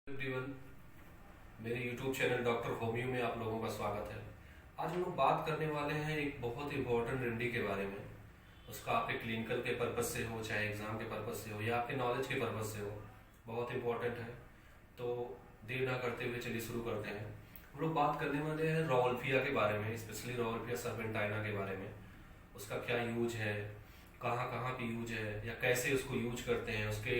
Everyone, मेरे YouTube channel doctor homeo में आप लोगों का स्वागत है। आज हम लोग बात करने वाले हैं एक बहुत इंपॉर्टेंट रेमेडी के बारे में। उसका आपके क्लिनिकल के पर्पज से हो, चाहे एग्जाम के पर्पज से हो या आपके नॉलेज के पर्पज से हो, बहुत इंपॉर्टेंट है। तो देर ना करते हुए चलिए शुरू करते हैं। हम लोग बात करने वाले हैं रॉवल्फिया के बारे में, स्पेशली रॉवल्फिया सर्पेंटाइना के बारे में। उसका क्या यूज है, कहाँ कहाँ पे यूज है या कैसे उसको यूज करते हैं, उसके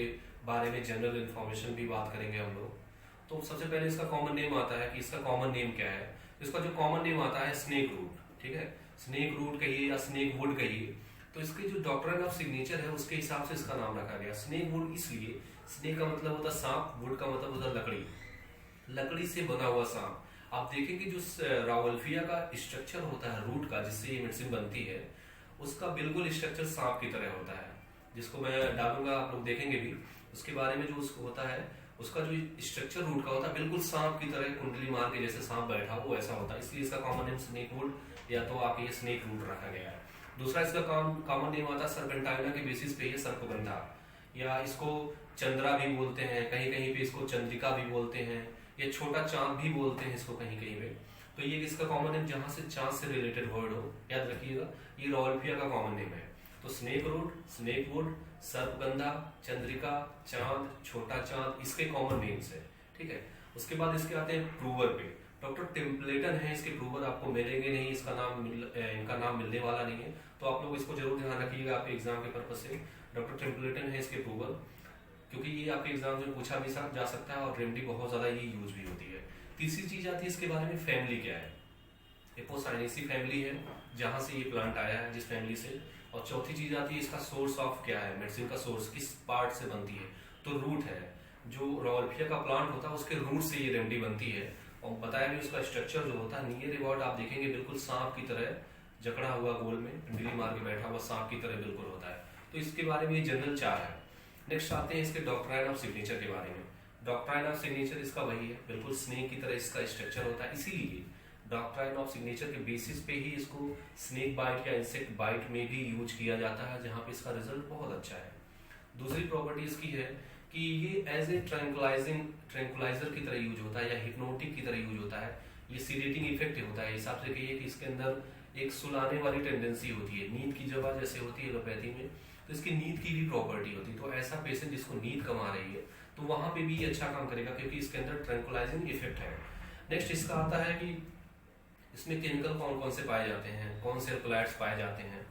बारे में जनरल इन्फॉर्मेशन भी बात करेंगे हम लोग। तो सबसे पहले इसका कॉमन नेम आता है कि इसका कॉमन नेम क्या है। इसका जो कॉमन नेम आता है स्नेक रूट, ठीक है। स्नेक रूट कहिए या स्नेक वुड कहिए। तो इसकी जो डॉक्ट्रिन ऑफ सिग्नेचर है उसके हिसाब से इसका नाम रखा गया स्नेक वुड। इसलिए स्नेक का मतलब होता है सांप, वुड का मतलब होता है लकड़ी, लकड़ी से बना हुआ सांप। आप देखेंगे जो रावल्फिया का स्ट्रक्चर होता है रूट का, जिससे ये मेडिसिन बनती है, उसका बिल्कुल स्ट्रक्चर सांप की तरह होता है, जिसको मैं डालूंगा, आप लोग देखेंगे भी उसके बारे में। जो उसको होता है, उसका जो स्ट्रक्चर रूट का होता है बिल्कुल सांप की तरह, कुंडली मार के जैसे सांप बैठा हो ऐसा होता है। इसलिए इसका कॉमन नेम स्नेक वुड या तो आप ये स्नेक रूट रखा गया है। दूसरा इसका कॉमन नेम आता है सर्पेंटाइना के बेसिस पे, ये सर्पगंधा, या इसको चंद्रा भी बोलते हैं, कहीं कहीं पे इसको चंद्रिका भी बोलते हैं, या छोटा चांद भी बोलते हैं इसको कहीं कहीं पे। तो ये इसका कॉमन नेम जहां से चांद से रिलेटेड वर्ड हो, याद रखिएगा, ये रॉवल्फिया का कॉमन नेम है। तो स्नेक रूट, स्नेक वुड, सर्पगंधा, चंद्रिका, चांद, छोटा चांद, इसके कॉमन नेम्स है, ठीक है। उसके बाद इसके आते हैं प्रूवर पे। डॉक्टर टेम्पलेटन है इसके प्रूवर, आपको मिलेंगे नहीं, इनका नाम मिलने वाला नहीं है। तो आप लोग इसको जरूर ध्यान रखिएगा आपके एग्जाम के पर्पज से। डॉक्टर टेम्पलेटन है इसके प्रूवर, क्योंकि ये आपके एग्जाम में पूछा भी जा सकता है और रेमेडी बहुत ज्यादा ये यूज भी होती है। तीसरी चीज आती है इसके बारे में, फैमिली क्या है। एपोसाइनेसी फैमिली है जहां से ये प्लांट आया है, जिस फैमिली से। और चौथी चीज आती है इसका सोर्स ऑफ क्या है, मेडिसिन का सोर्स किस पार्ट से बनती है। तो रूट है, जो रॉवल्फिया का प्लांट होता है उसके रूट से ये रेमेडी बनती है। और बताया भी उसका स्ट्रक्चर जो होता है नियर अबाउट आप देखेंगे बिल्कुल सांप की तरह जकड़ा हुआ, गोल में पिंडली मार के बैठा हुआ सांप की तरह बिल्कुल होता है। तो इसके बारे में ये जनरल चार है। नेक्स्ट आते हैं इसके डॉक्ट्राइन ऑफ सिग्नेचर के बारे में। डॉक्ट्राइन ऑफ सिग्नेचर इसका वही है, बिल्कुल स्नेक की तरह इसका स्ट्रक्चर होता है। इसीलिए डॉक्ट्राइन ऑफ सिग्नेचर के बेसिस पे ही इसको स्नेक बाइट या इंसेक्ट बाइट में भी यूज किया जाता है, जहां पे इसका रिजल्ट बहुत अच्छा है। दूसरी प्रॉपर्टी इसकी है कि ये एज ए ट्रैंकुलाइजर की तरह यूज होता है या हिप्नोटिक की तरह यूज होता है। ये सीडेटिंग इफेक्ट होता है, हिसाब से कहिए कि इसके अंदर एक सुलाने वाली टेंडेंसी होती है, नींद की दवा जैसे होती है एलोपैथी में, तो इसकी नींद की भी प्रॉपर्टी होती है। तो ऐसा पेशेंट जिसको नींद कम आ रही है तो वहां पे भी ये अच्छा काम करेगा, क्योंकि इसके अंदर ट्रैंकुलाइजिंग इफेक्ट है। नेक्स्ट इसका आता है कि इसमें केमिकल कौन कौन से पाए जाते हैं, कौन से एल्कलॉइड्स पाए जाते हैं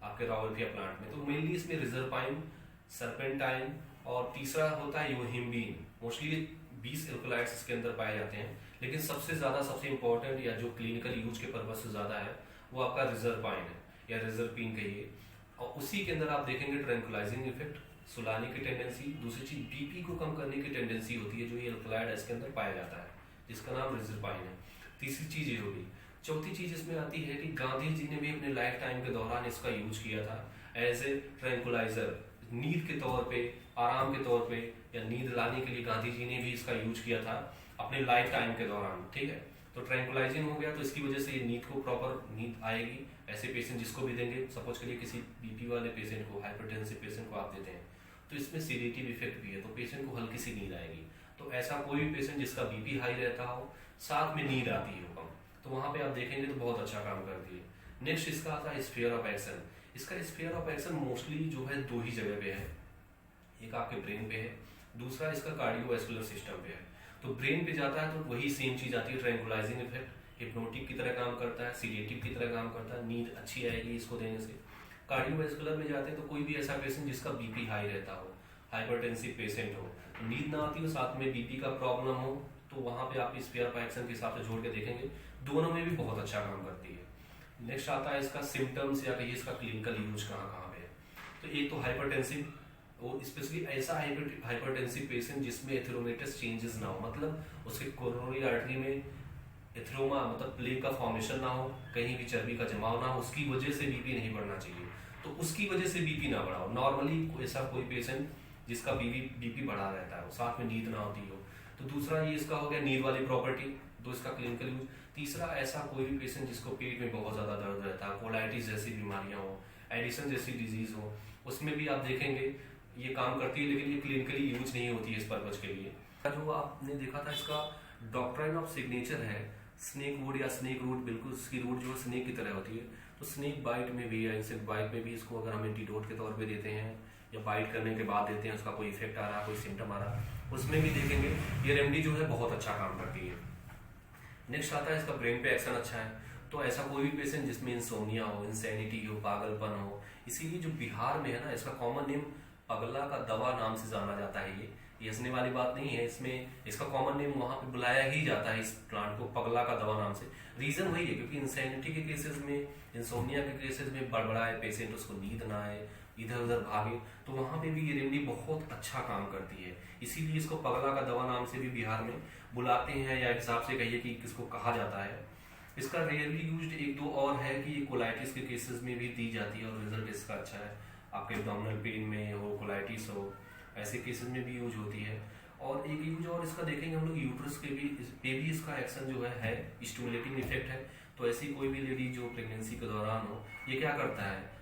आपके रॉवल्फिया प्लांट में। तो मेनली इसमें रिजर्पाइन, सर्पेंटाइन और तीसरा होता है योहिम्बीन। मोस्टली 20 एल्कलॉइड्स इसके अंदर पाए जाते हैं, लेकिन सबसे ज्यादा, सबसे इंपॉर्टेंट या जो क्लिनिकल यूज के पर्पज से ज्यादा है वो आपका रिजर्पाइन है या रिजर्पिन कहिए। और उसी के अंदर आप देखेंगे ट्रैंकुलाइजिंग इफेक्ट, सुलाने की टेंडेंसी। दूसरी चीज बीपी को कम करने की टेंडेंसी होती है, जो ये एल्कलॉइड इसके अंदर पाया जाता है, जिसका नाम रिजर्पाइन है। तीसरी चीज ये होगी। चौथी चीज इसमें आती है कि गांधी जी ने भी अपने लाइफ टाइम के दौरान इसका यूज किया था एज ए ट्रैंकुलाइजर, नींद के तौर पे, आराम के तौर पे या नींद लाने के लिए गांधी जी ने भी इसका यूज किया था अपने लाइफ टाइम के दौरान, ठीक है। तो ट्रैंकुलाइजिंग हो गया, तो इसकी वजह से ये नींद को प्रॉपर नींद आएगी। ऐसे पेशेंट जिसको भी देंगे, सपोज करिए किसी बीपी वाले पेशेंट को, हाइपरटेंसिव पेशेंट को आप देते हैं, तो इसमें सीडेटिव इफेक्ट भी है, तो पेशेंट को हल्की सी नींद आएगी। तो ऐसा कोई भी पेशेंट जिसका बीपी हाई रहता हो, साथ में नींद आती हो कम, तो वहां पे आप देखेंगे तो बहुत अच्छा काम करती है। नेक्स्ट इसका आता है स्फीयर ऑफ एक्शन। इसका स्फीयर ऑफ एक्शन मोस्टली जो है दो ही जगह पे है, एक आपके ब्रेन पे है, दूसरा इसका कार्डियोवैस्कुलर सिस्टम पे है। तो ब्रेन पे जाता है तो वही सेम चीज आती है, ट्रैंकुलाइजिंग इफेक्ट, हिप्नोटिक की तरह काम करता है, सीडेटिव की तरह काम करता है, नींद अच्छी आएगी इसको देने से। कार्डियोवैस्कुलर में जाते हैं तो कोई भी ऐसा पेशेंट जिसका बीपी हाई रहता हो, हाइपरटेंसिव पेशेंट हो, नींद ना आती हो, साथ में बीपी का प्रॉब्लम हो, तो वहां पे आप स्फीयर ऑफ एक्शन के हिसाब से जोड़ के देखेंगे, दोनों में भी बहुत अच्छा काम करती है। नेक्स्ट आता है इसका सिम्टम्स या कहिए इसका क्लिनिकल यूज कहाँ कहाँ पे है। तो एक तो हाइपरटेंसिव, वो स्पेशली ऐसा हाइपरटेंसिव पेशेंट जिसमें एथेरोमेटस चेंजेस ना हो, मतलब उसके कोरोनरी आर्टरी में एथेरोमा मतलब प्लेग का फॉर्मेशन ना हो, कहीं भी चर्बी का जमाव ना हो, उसकी वजह से बीपी नहीं बढ़ना चाहिए। तो उसकी वजह से बीपी ना बढ़ाओ। नॉर्मली ऐसा कोई पेशेंट जिसका बीपी बढ़ा रहता है, साथ में नींद ना होती हो। तो दूसरा ये इसका हो गया नींद वाली प्रॉपर्टी, तो इसका क्लिनिकल यूज। तीसरा ऐसा कोई भी पेशेंट जिसको पेट में बहुत ज्यादा दर्द रहता है, कोलाइटिस जैसी बीमारियां हो, एडिसन जैसी डिजीज हो, उसमें भी आप देखेंगे ये काम करती है, लेकिन ये क्लिनिकली यूज नहीं होती है इस पर्पज के लिए। जो आपने देखा था इसका डॉक्ट्राइन ऑफ सिग्नेचर है स्नेक वुड या स्नेक रूट, बिल्कुल इसकी रूट जो है स्नेक की तरह होती है। तो स्नेक बाइट में भी या इंसेक्ट बाइट में भी इसको अगर हम एंटीडोट के तौर पे देते हैं या बाइट करने के बाद देते हैं, उसका कोई इफेक्ट आ रहा है, कोई सिम्टम आ रहा है, उसमें भी देखेंगे ये रेमेडी जो है बहुत अच्छा काम करती है। नेक्स्ट आता है इसका ब्रेन पे एक्शन अच्छा है। तो ऐसा कोई भी पेशेंट जिसमें इंसोमिया हो, इंसैनिटी हो, पागलपन हो, इसीलिए जो बिहार में है ना, इसका कॉमन नेम पगला का दवा नाम से जाना जाता है। ये हंसने वाली बात नहीं है, इसमें इसका कॉमन नेम वहां पे बुलाया ही जाता है इस प्लांट को पगला का दवा नाम से। रीजन वही है क्योंकि इंसैनिटी के केसेस में, इंसोमिया के केसेस में बड़बड़ाए पेशेंट, उसको नींद ना आए, इधर उधर भागे, तो वहां पे भी ये रेमेडी बहुत अच्छा काम करती है। इसीलिए इसको पगला का दवा नाम से भी बिहार में बुलाते हैं, या हिसाब से कहिए कि किसको कहा जाता है। इसका रेयरली यूज्ड एक दो और है कि ये कोलाइटिस के केसेस में भी दी जाती है और रिजल्ट इसका अच्छा है। आपके एब्डोमिनल पेन में हो, कोलाइटिस हो, ऐसे केसेस में भी यूज होती है। और एक यूज और इसका देखेंगे हम लोग, यूट्रस के भी पे भी इसका एक्शन जो है स्टिमुलेटिंग इफेक्ट है। तो ऐसी कोई भी लेडी जो प्रेगनेंसी के दौरान हो, ये क्या करता है,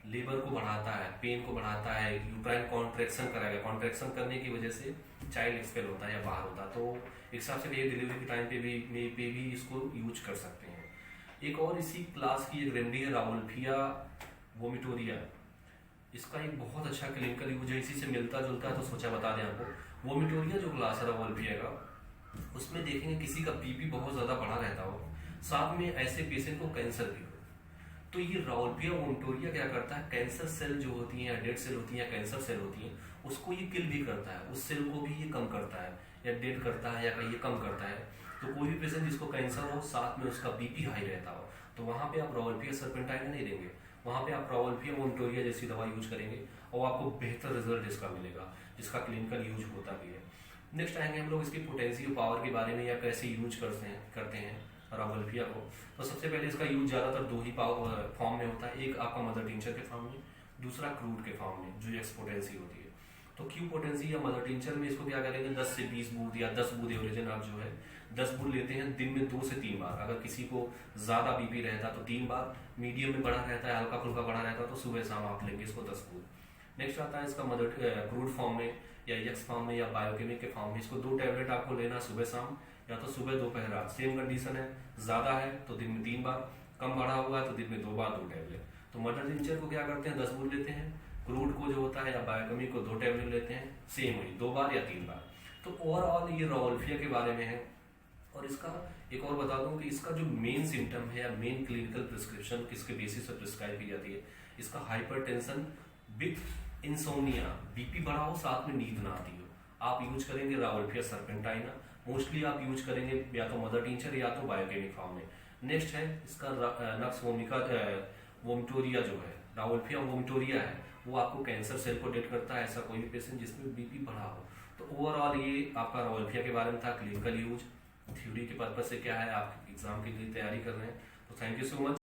लेबर को बढ़ाता है, पेन को बढ़ाता है, यूट्राइन कॉन्ट्रेक्शन कराएगा, कॉन्ट्रेक्शन करने की वजह से चाइल्ड एक्सपेल होता है या बाहर होता है। तो एक हिसाब से ये डिलीवरी के टाइम पे भी इसको यूज कर सकते हैं। एक और इसी क्लास की एक रेमेडी है रावोल्फिया वोमिटोरिया। इसका एक बहुत अच्छा क्लिनिकल यूज है, इसी से मिलता जुलता है, तो सोचा बता दें आपको। वोमिटोरिया जो क्लास है रावोल्फिया का, उसमें देखेंगे किसी का बीपी बहुत ज्यादा बढ़ा रहता हो, साथ में ऐसे पेशेंट को कैंसर भी हो, तो ये रावोल्फिया वोमिटोरिया क्या करता है, कैंसर सेल जो होती हैं, डेड सेल होती हैं, कैंसर सेल होती हैं, उसको ये किल भी करता है, उस सेल को भी ये कम करता है या डेड करता है या ये कम करता है। तो कोई भी पेशेंट जिसको कैंसर हो, साथ में उसका बीपी हाई रहता हो, तो वहां पे आप रावोल्फिया सर्पेंटाइन नहीं देंगे, वहां पे आप रावोल्फिया वोमिटोरिया जैसी दवा यूज करेंगे और आपको बेहतर रिजल्ट इसका मिलेगा, जिसका क्लिनिकल यूज होता भी है। नेक्स्ट आएंगे हम लोग इसकी पोटेंशियल पावर के बारे में, या कैसे यूज करते हैं रावोल्फिया को। तो सबसे पहले इसका यूज ज्यादातर दो ही फॉर्म में होता है, एक आपका मदर टिंचर के फॉर्म में, दूसरा क्रूड के फॉर्म में, जो एक्स पोटेंसी होती है। तो क्यू पोटेंसी या मदर टिंचर में इसको क्या करेंगे, 10 से 20 बूंद या 10 बूंद एवरेजन आप जो है 10 बूंद लेते हैं दिन में 2 से 3 बार। अगर किसी को ज्यादा बीपी रहता है तो 3 बार, मीडियम में बढ़ा रहता है, हल्का फुल्का बढ़ा रहता है तो सुबह शाम आप लेंगे इसको 10 बूंद। नेक्स्ट आता है इसका मदर क्रूड फॉर्म में या एक्स फॉर्म में या बायोकेमिक के फॉर्म में। इसको 2 टैबलेट आपको लेना सुबह शाम, या तो सुबह दोपहर रात। सेम कंडीशन है, ज्यादा है तो दिन में 3 बार, कम बढ़ा हुआ है तो दिन में 2 बार 2 टैबलेट। तो मदर टिंचर को क्या करते हैं, 10 बूंद लेते हैं, क्रूड को जो होता है या बायोकेमिक को 2 टैबलेट लेते हैं, सेम वही 2 बार या 3 बार। तो ओवरऑल ये रावोल्फिया के बारे में है। और इसका एक और बता दूं कि इसका जो मेन सिम्टम है या मेन क्लिनिकल प्रिस्क्रिप्शन किसके बेसिस पर प्रिस्क्राइब की जाती है, इसका हाइपरटेंशन विथ इंसोमिया, बीपी बढ़ा हो, साथ में नींद ना आती हो, आप यूज करेंगे रावोल्फिया सर्पेंटाइना। मोस्टली आप यूज करेंगे या तो मदर टिंचर या तो बायोकेमिक फॉर्म में। नेक्स्ट है इसका नक्स वोमिका वोमिटोरिया जो है, रावोल्फिया वोमिटोरिया है, वो आपको कैंसर सेल को डेड करता है, ऐसा कोई भी पेशेंट जिसमें बीपी बढ़ा हो। तो ओवरऑल ये आपका रावोल्फिया के बारे में था। क्लिनिकल यूज, थ्योरी के पर्पज से क्या है, आप एग्जाम के लिए तैयारी कर रहे हैं, तो थैंक यू सो मच।